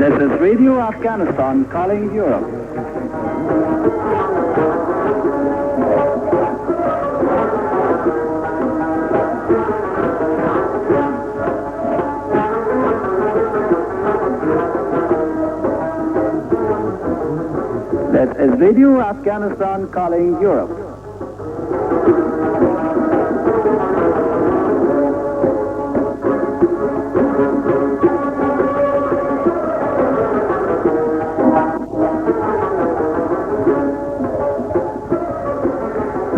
This is Radio Afghanistan calling Europe. This is Radio Afghanistan calling Europe.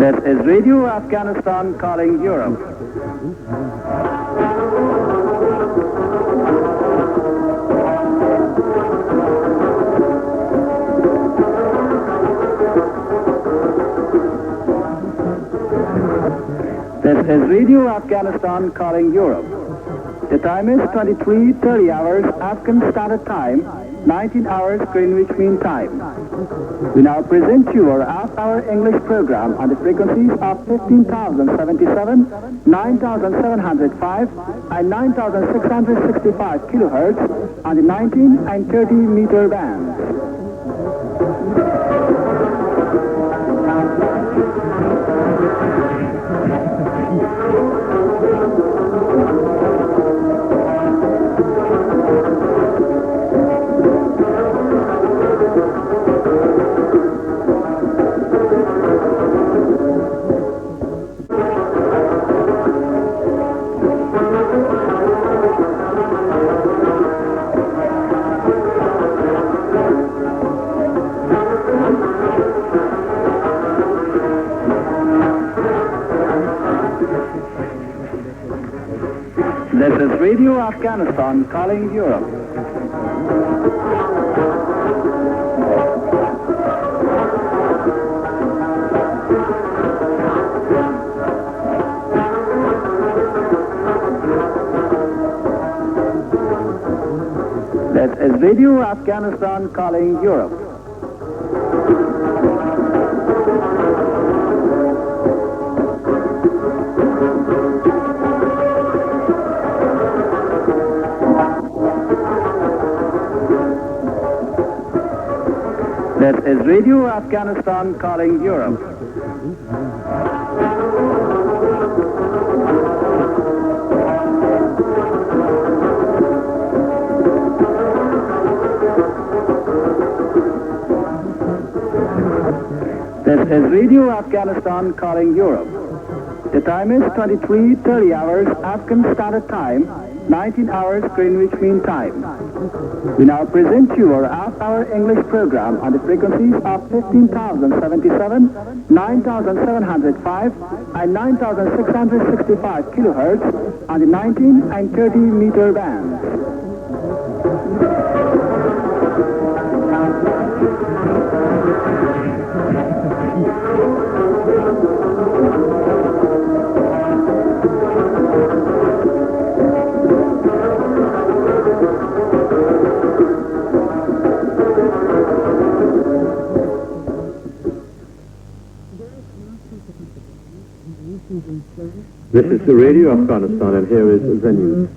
This is Radio Afghanistan calling Europe. This is Radio Afghanistan calling Europe. The time is 23:30 hours Afghan Standard Time, 19 hours Greenwich Mean Time. We now present you our half-hour English program on the frequencies of 15,077, 9,705, and 9,665 kilohertz on the 19 and 30 meter bands. This is Radio Afghanistan calling Europe. This is Radio Afghanistan calling Europe. This is Radio Afghanistan calling Europe. This is Radio Afghanistan calling Europe. The time is 23:30 hours Afghan Standard Time, 19 hours Greenwich Mean Time. We now present you our half-hour English program on the frequencies of 15,077, 9,705, and 9,665 kilohertz on the 19 and 30 meter bands. This is the Radio Afghanistan, and here is the news.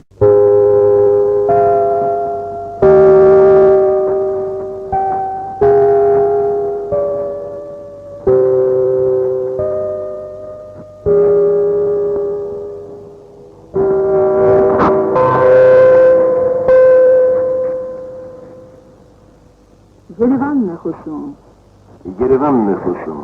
Yerevan nüfusu.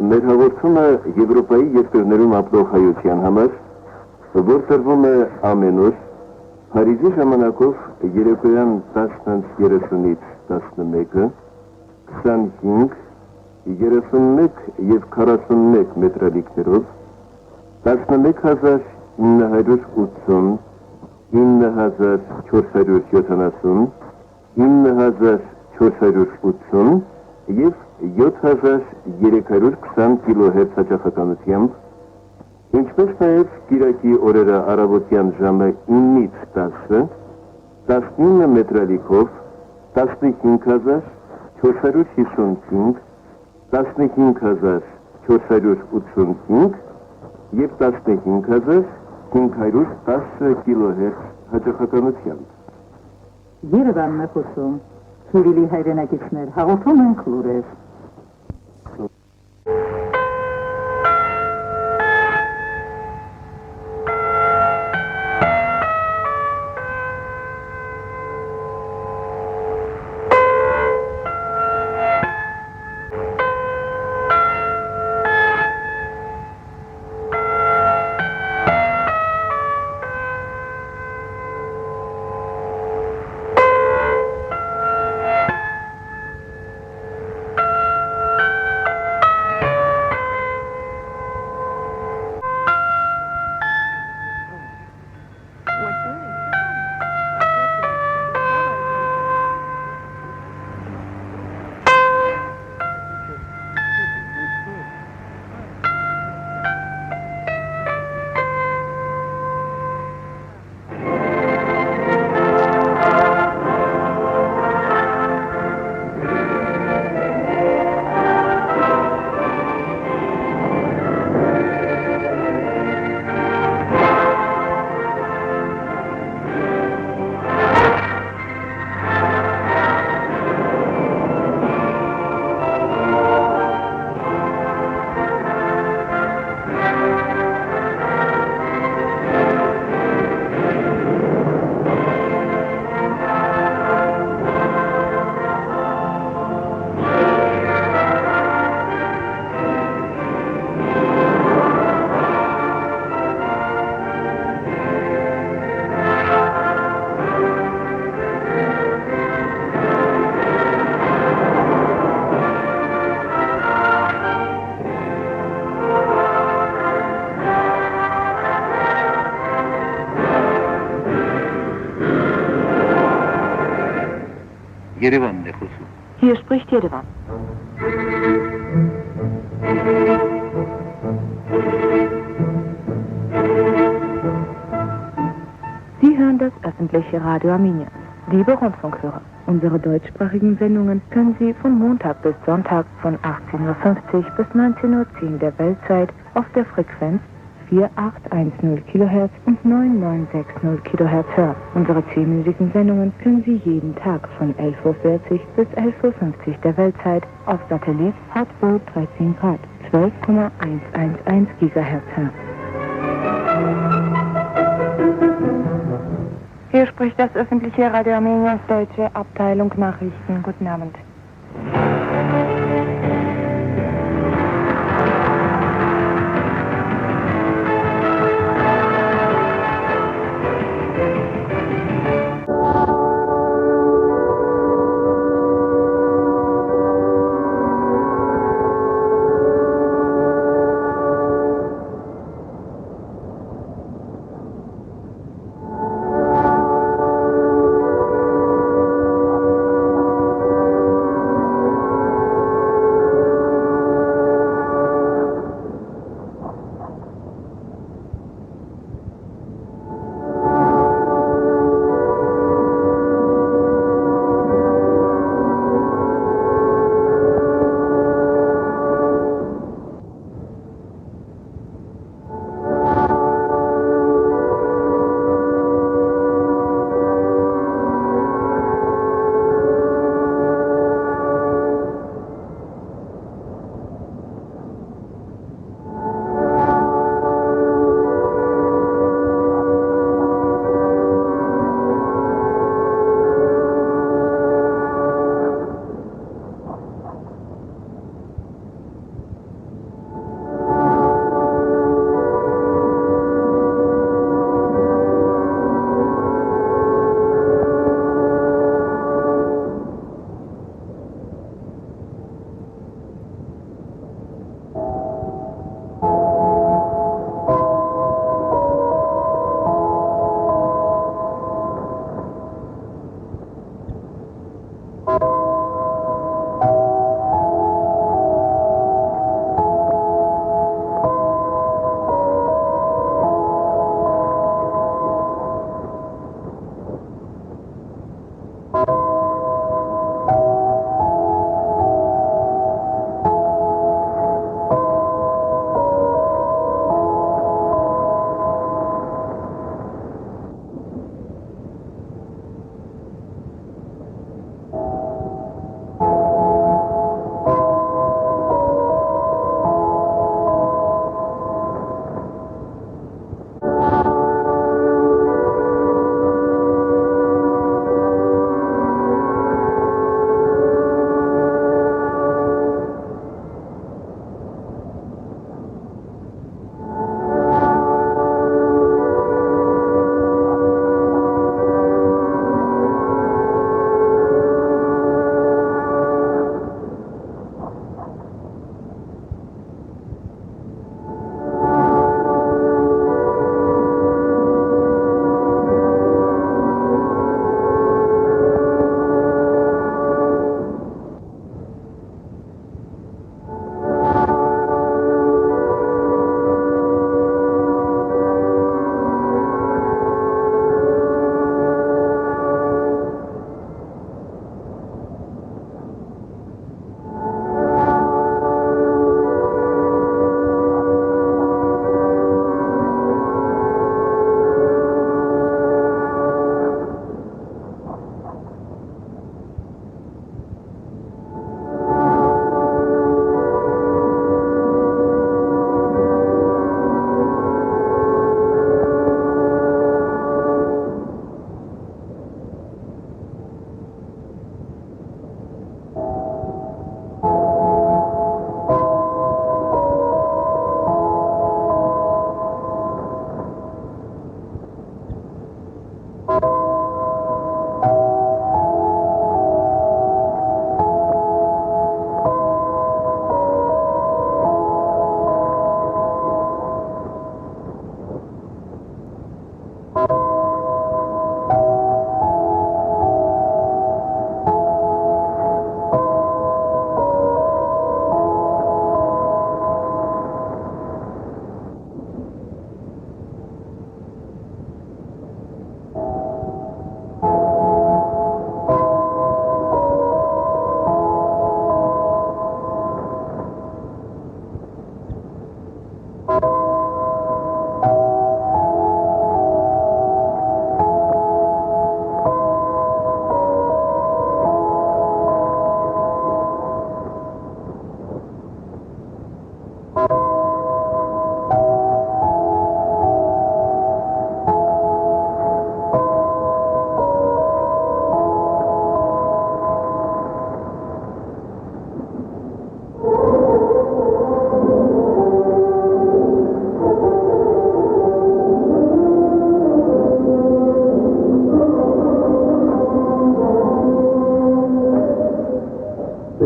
Մեր հաղորդումը Եվրոպայի երկրներում ապրող հայության համար, որ տրվում է ամեն օր, Փարիզի ժամանակով երեկոյան 10:30-ից 11-ը, 25, 31 և 41 մետրալիքներով, 11,980, 9,470, 9,480 480 եւ 7320 կիլոհերց հաճախականությամբ, ինչպես նաև Կիրակի օրերը առավոտյան ժամը 9-ից 10-ը 19 մետրալիքով 15455, 15485 եւ 15510 կիլոհերց հաճախականությամբ։ Երևանն է խոսում, Քիրիլի հայրենակիցներ, հաղորդում ենք լուրեր։ Yerevan ne husu? Hier spricht Jerewan. Sie hören das öffentliche Radio Armenien. Liebe Rundfunkhörer, unsere deutschsprachigen Sendungen können Sie von Montag bis Sonntag von 18:50 bis 19:10 Uhr der Weltzeit auf der Frequenz 4810 kHz und 9960 kHz hören. Unsere 10-minütigen Sendungen können Sie jeden Tag von 11:40 bis 11:50 Uhr der Weltzeit auf Satellit Hotbird 13 Grad 12,111 GHz hören. Hier spricht das öffentliche Radio Armeniens deutsche Abteilung Nachrichten. Guten Abend.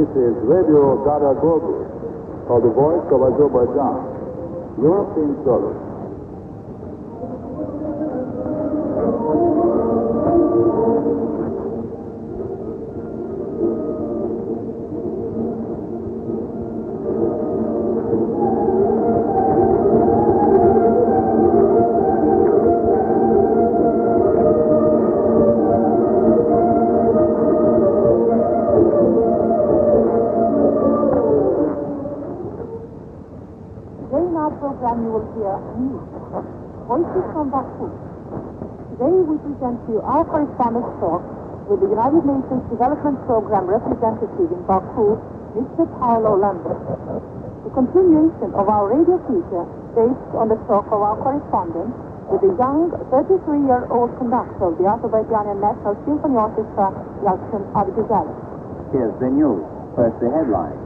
This is Radio Dazumal, or the voice of Azerbaijan. Europe in service. You will hear news, voices from Baku. Today we present to you our correspondence talk with the United Nations Development Program representative in Baku, Mr. Paolo Lambert. The continuation of our radio feature based on the talk of our correspondent with the young 33-year-old conductor of the Azerbaijani National Symphony Orchestra, Yalchin Abduzali. Here's the news. First the headlines.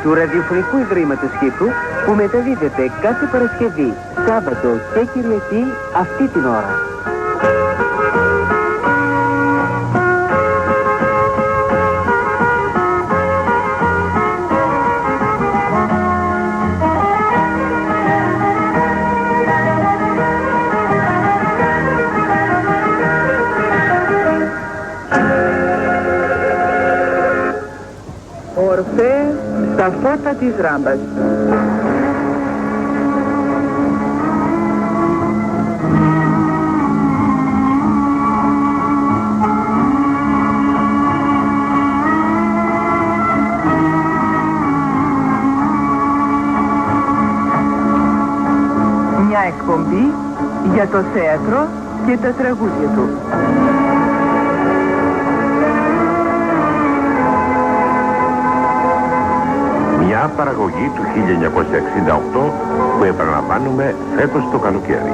Του Ραδιοφωνικού Ιδρύματος Κύπρου που μεταδίδεται κάθε Παρασκευή, Σάββατο και Κυριακή αυτή την ώρα. Ορφέ στα φώτα της ράμπας. Μια εκπομπή για το θέατρο και τα τραγούδια του. Μια παραγωγή του 1968 που επαναλαμβάνουμε φέτος το καλοκαίρι.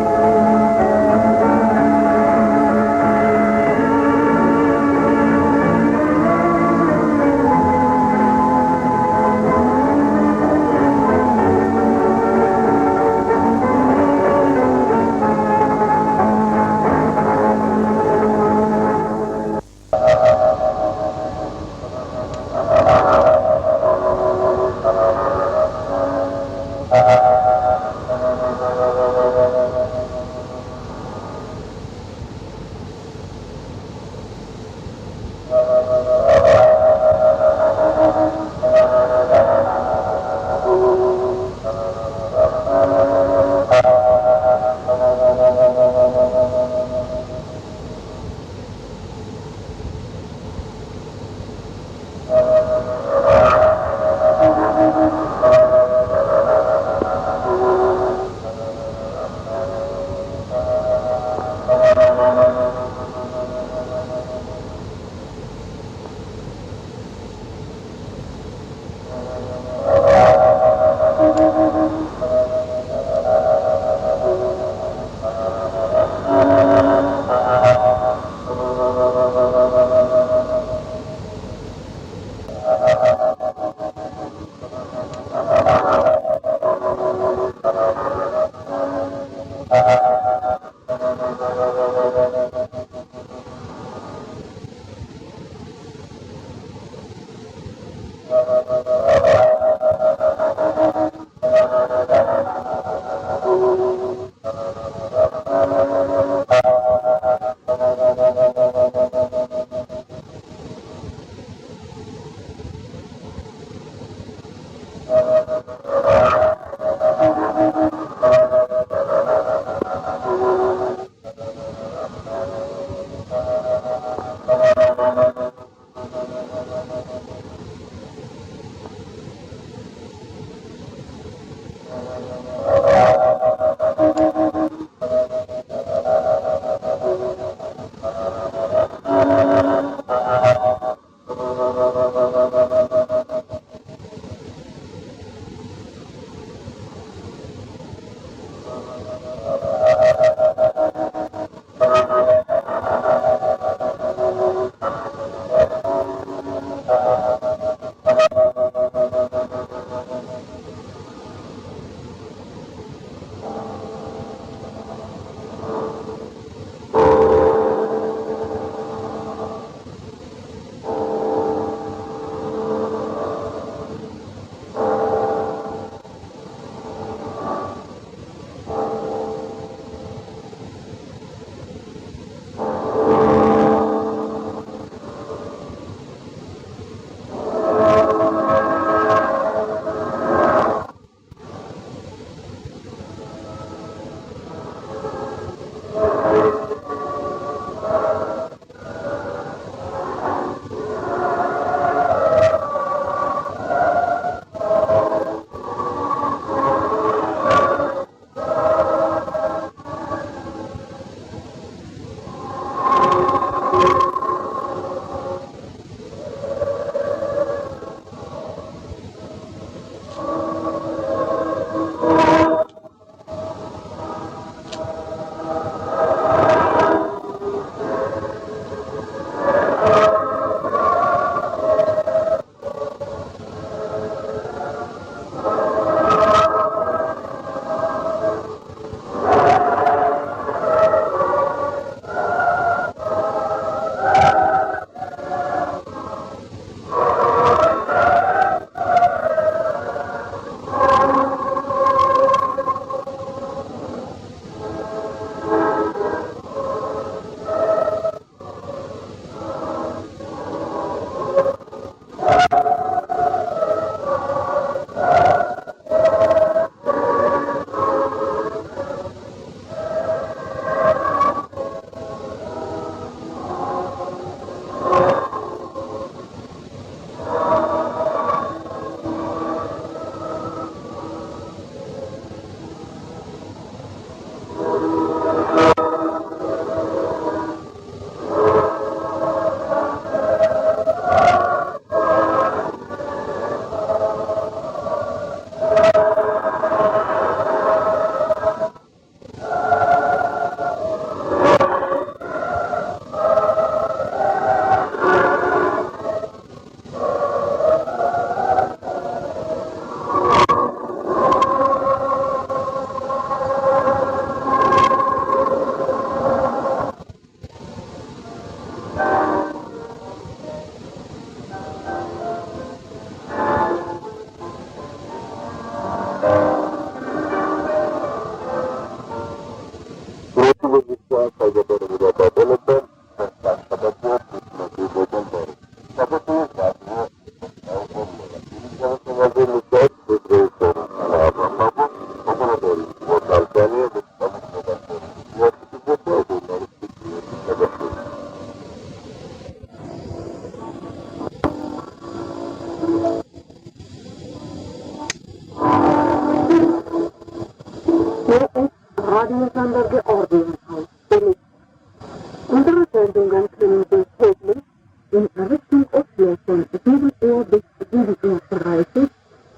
Radiosender Georgienhaus billig. Unsere Sendungen können Sie täglich in Richtung Oslo von 7 Uhr bis 7 Uhr 30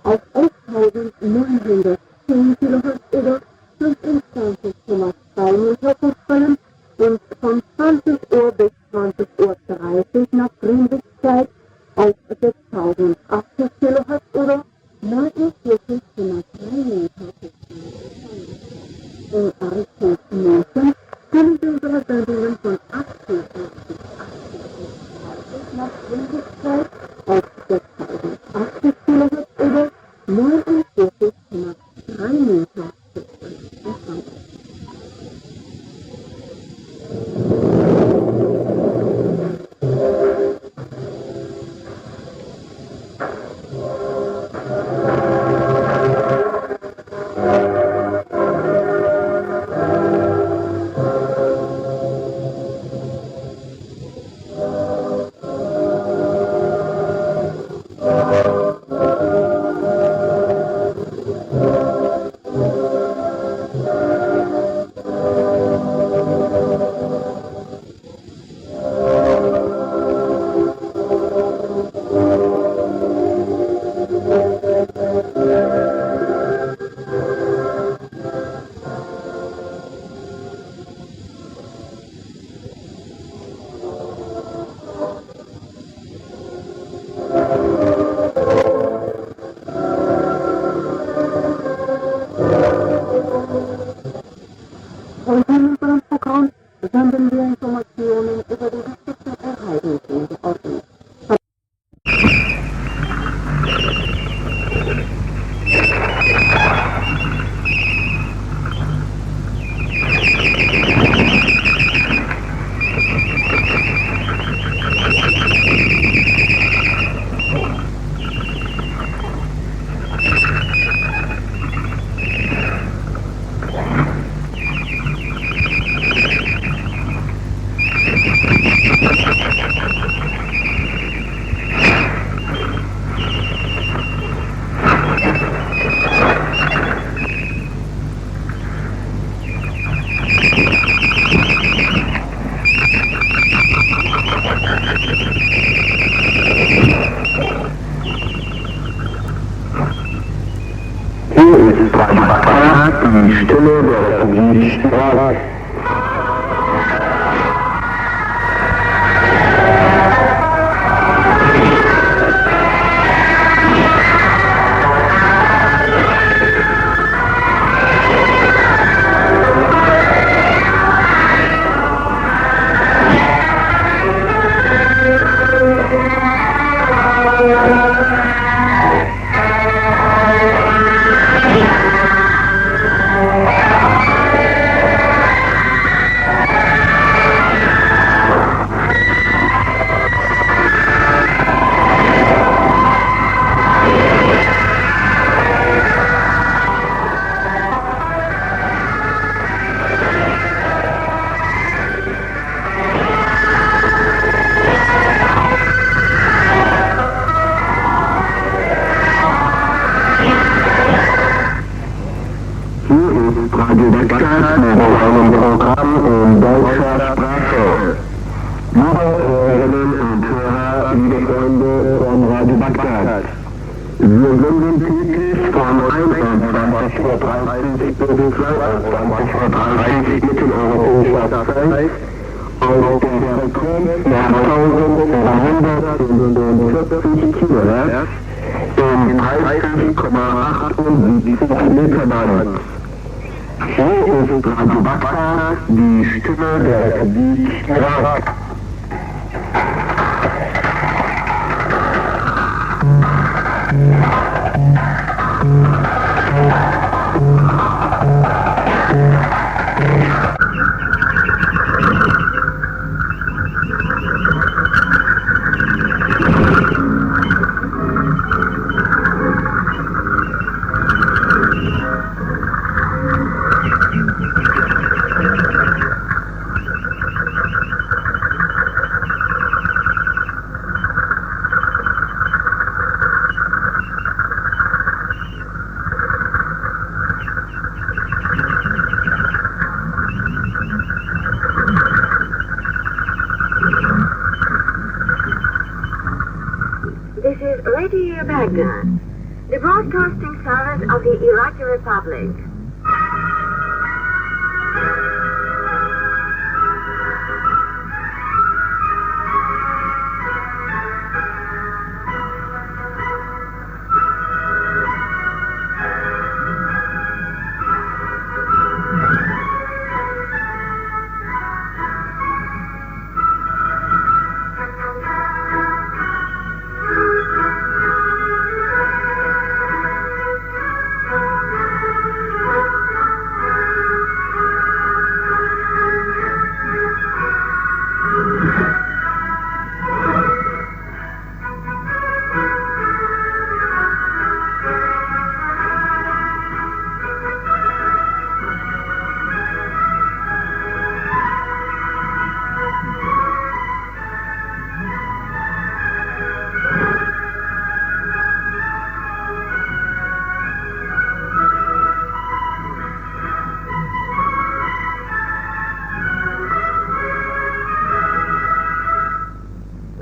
auf 8910 kHz oder 25,2 Meter verstellen und von 20 Uhr bis 20 Uhr 30 nach Grünwegzeit auf 6080 kHz oder 49,3 Meter verstellen. In Richtung München können Sie unsere Sendungen von 18 Uhr bis 18 Uhr nach Grünwegzeit auf 6080 kHz oder 49,3 Meter verstellen. Bagdad, die Stimme der Republik Irak. This is Radio Baghdad, the broadcasting service of the Iraqi Republic.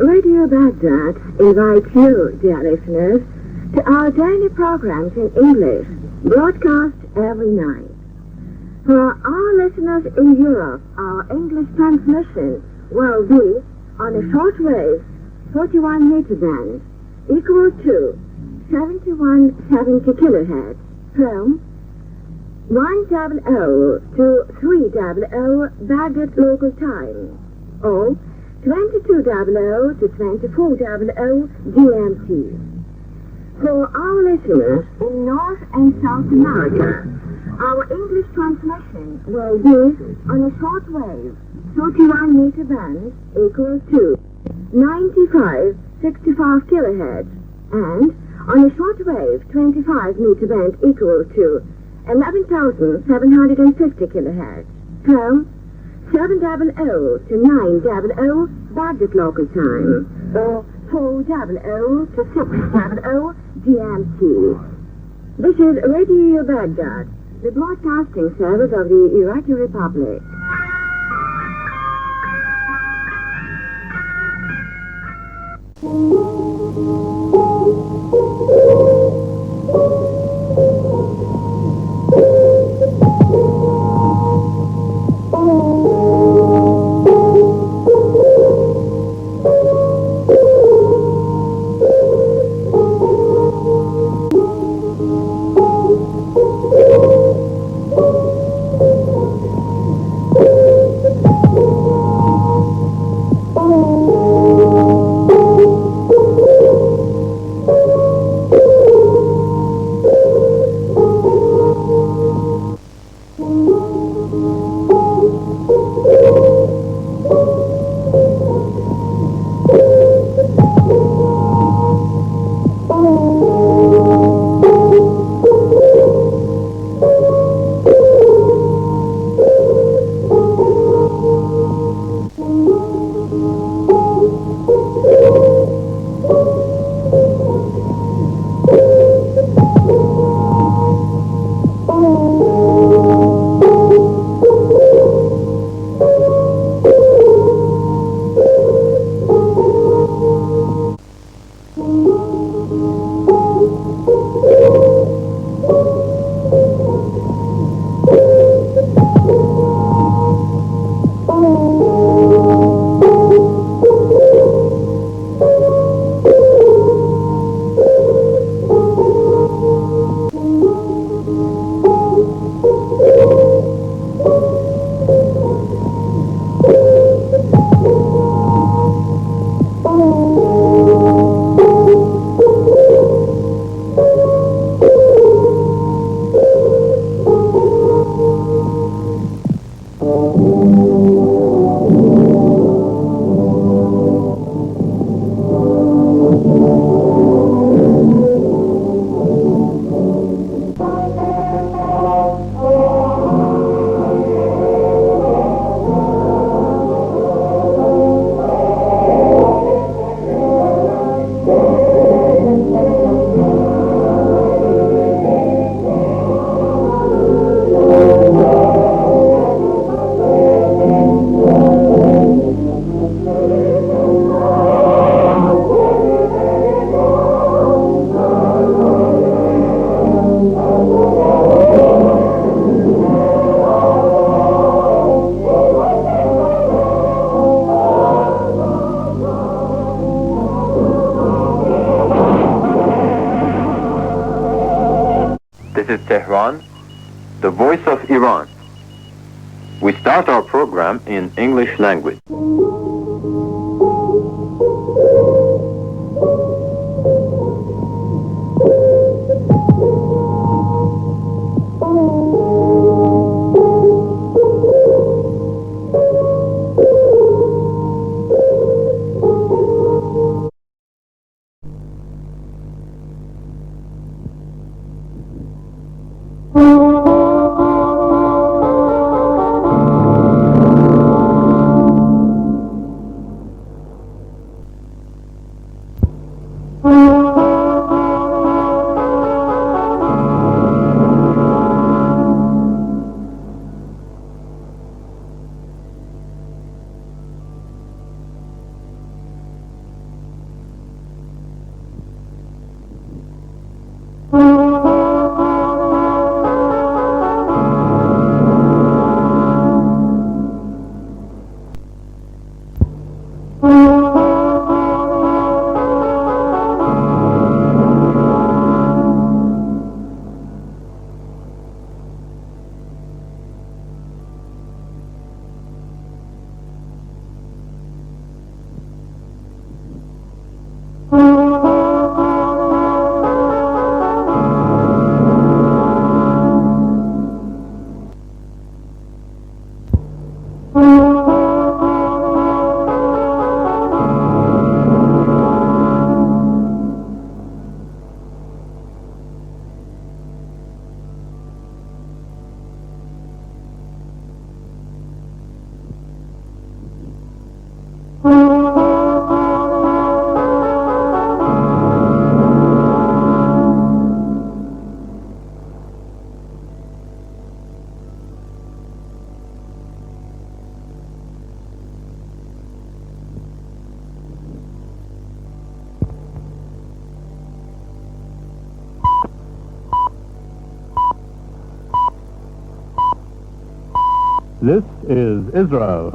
Radio Baghdad invites you, dear listeners, to our daily programs in English, broadcast every night. For our listeners in Europe, our English transmission will be on a shortwave 41-meter band equal to 7170 kilohertz from 100 to 300 Baghdad local time, or 2200 to 2400 GMT. For our listeners in North and South America, our English transmission will be on a shortwave 41-meter band equal to 9565 kilohertz, and on a shortwave 25-meter band equal to 11,750 kilohertz from 700 to 900 Baghdad local time, or 400 to 600 GMT. This is Radio Baghdad, the broadcasting service of the Iraqi Republic. This is Tehran, the voice of Iran. We start our program in English language. This is Israel.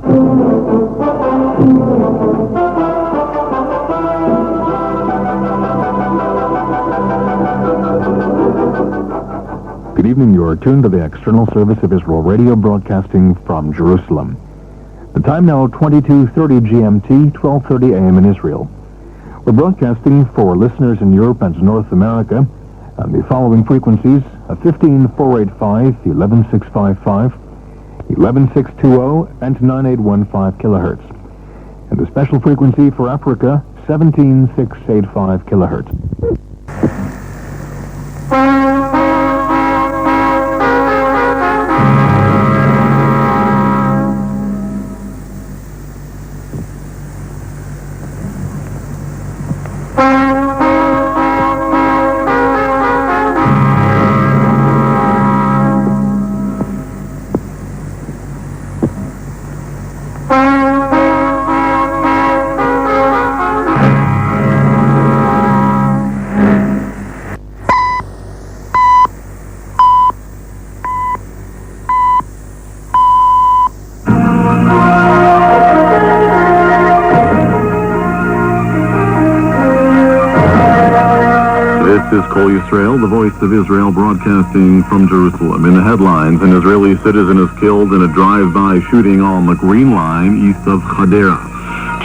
Good evening. You are tuned to the External Service of Israel Radio, broadcasting from Jerusalem. The time now 22:30 GMT, 12:30 AM in Israel. We're broadcasting for listeners in Europe and North America on the following frequencies: 15485, 11655, 11620, and 9815 kilohertz. And the special frequency for Africa, 17685 kilohertz. is Kol Yisrael, the voice of Israel, broadcasting from Jerusalem. In the headlines, an Israeli citizen is killed in a drive-by shooting on the Green Line east of Hadera.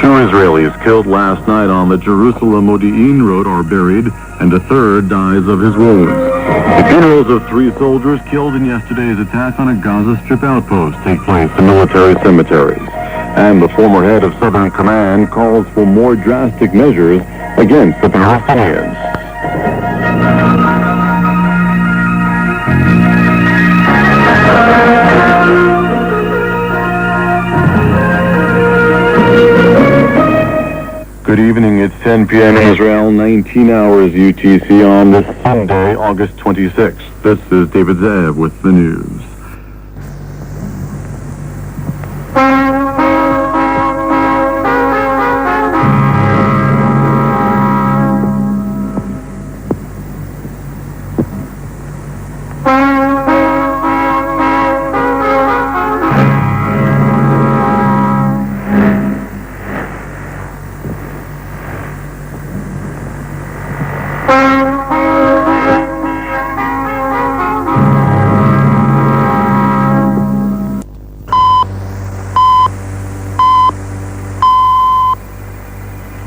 2 Israelis killed last night on the Jerusalem-Modi'in road are buried, and a third dies of his wounds. The funerals of 3 soldiers killed in yesterday's attack on a Gaza Strip outpost take place in military cemeteries. And the former head of Southern Command calls for more drastic measures against the Palestinians. Good evening, it's 10 p.m. in Israel, 19 hours UTC on this Sunday, August 26th. This is David Zev with the news.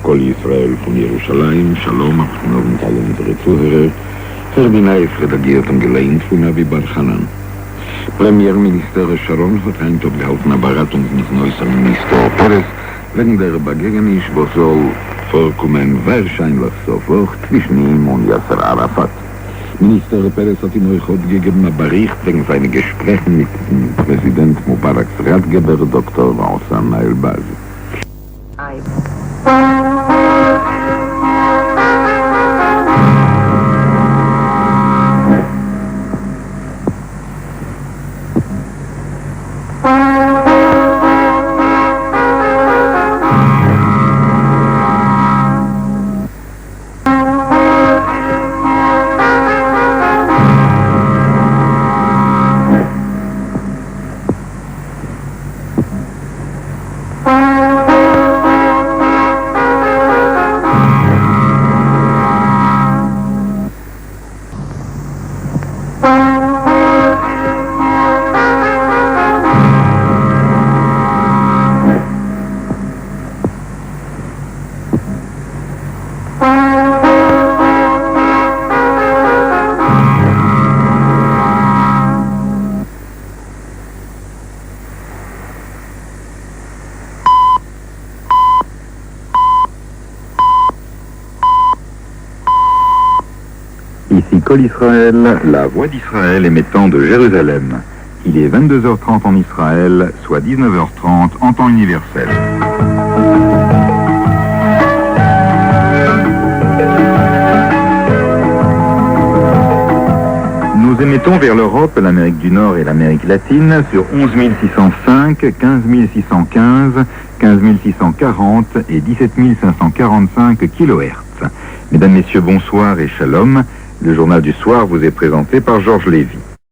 Kol Yisrael von Jerusalem, Shalom, abgenommen alle unsere Zuhörer. Verbinais redagiert und gelehnt von Avi Bar-Hanan. Premierminister Sharon hat ein abgehaltener Beratung mit neuer Minister Peres wegen der Begegnis, wo soll vorkommen wahrscheinlich sofort zwischen ihm und Yasser Arafat. Minister Peres hat ihm heute gegeben einen Bericht wegen seiner Gespräche mit dem Präsident Mubaraks Ratgeber Dr. Osten El-Baz. Ici Kol Israël, la voix d'Israël émettant de Jérusalem. Il est 22h30 en Israël, soit 19h30 en temps universel. Nous émettons vers l'Europe, l'Amérique du Nord et l'Amérique latine sur 11 605, 15 615, 15 640 et 17 545 kHz. Mesdames, Messieurs, bonsoir et shalom. Le journal du soir vous est présenté par Georges Lévy.